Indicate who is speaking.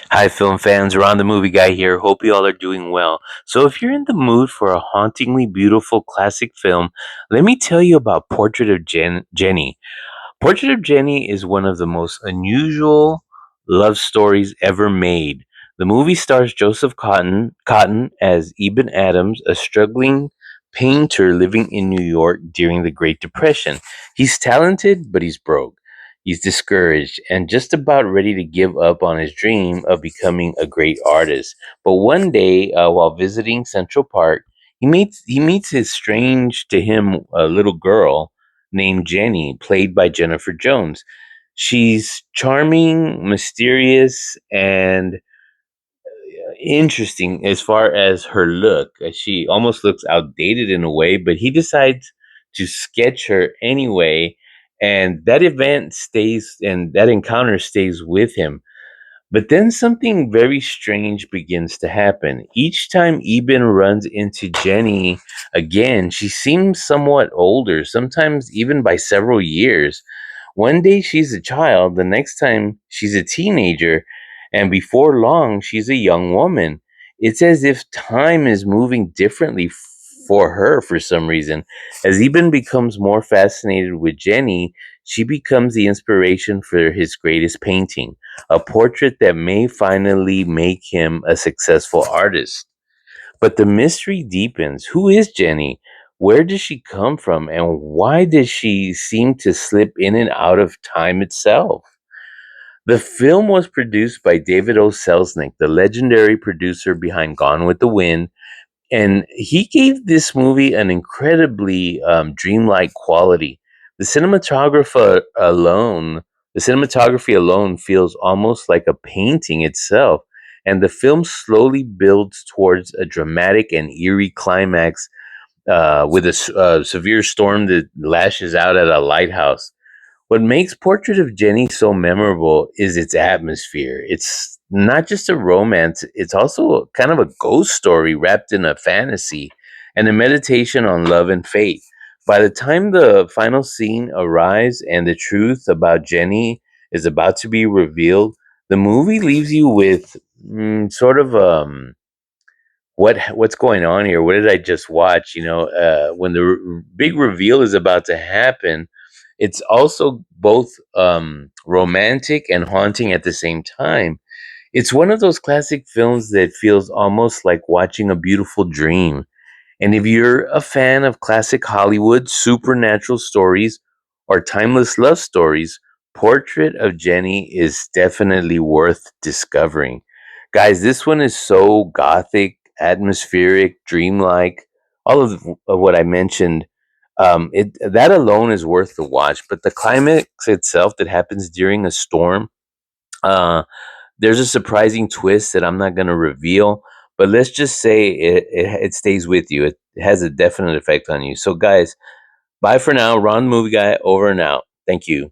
Speaker 1: Hi, film fans. Ron the Movie Guy here. Hope you all are doing well. So, if you're in the mood for a hauntingly beautiful classic film, let me tell you about Portrait of Jenny. Portrait of Jenny is one of the most unusual love stories ever made. The movie stars Joseph Cotton as Eben Adams, a struggling painter living in New York during the Great Depression. He's talented, but he's broke. He's discouraged and just about ready to give up on his dream of becoming a great artist. But one day, while visiting Central Park, he meets his strange to him little girl named Jenny, played by Jennifer Jones. She's charming, mysterious, and interesting as far as her look. She almost looks outdated in a way, but he decides to sketch her anyway. And that event stays, and that encounter stays with him. But then something very strange begins to happen. Each time Eben runs into Jenny again, she seems somewhat older, sometimes even by several years. One day she's a child, the next time she's a teenager, and before long she's a young woman. It's as if time is moving differently for her for some reason. As Eben becomes more fascinated with Jenny, she becomes the inspiration for his greatest painting, a portrait that may finally make him a successful artist. But the mystery deepens. Who is Jenny? Where does she come from? And why does she seem to slip in and out of time itself? The film was produced by David O. Selznick, the legendary producer behind Gone with the Wind, and he gave this movie an incredibly dreamlike quality. The the cinematography alone feels almost like a painting itself, and the film slowly builds towards a dramatic and eerie climax with a severe storm that lashes out at a lighthouse. What makes Portrait of Jenny so memorable is its atmosphere. It's not just a romance, it's also kind of a ghost story wrapped in a fantasy and a meditation on love and fate. By the time the final scene arrives and the truth about Jenny is about to be revealed, the movie leaves you with sort of what's going on here? What did I just watch? When the big reveal is about to happen, it's also both romantic and haunting at the same time. It's one of those classic films that feels almost like watching a beautiful dream. And if you're a fan of classic Hollywood, supernatural stories, or timeless love stories, Portrait of Jenny is definitely worth discovering. Guys, this one is so gothic, atmospheric, dreamlike, all of what I mentioned. It that alone is worth the watch. But the climax itself that happens during a storm, uh, there's a surprising twist that I'm not going to reveal, but let's just say it stays with you. It has a definite effect on you. So, guys, bye for now. Ron the Movie Guy, over and out. Thank you.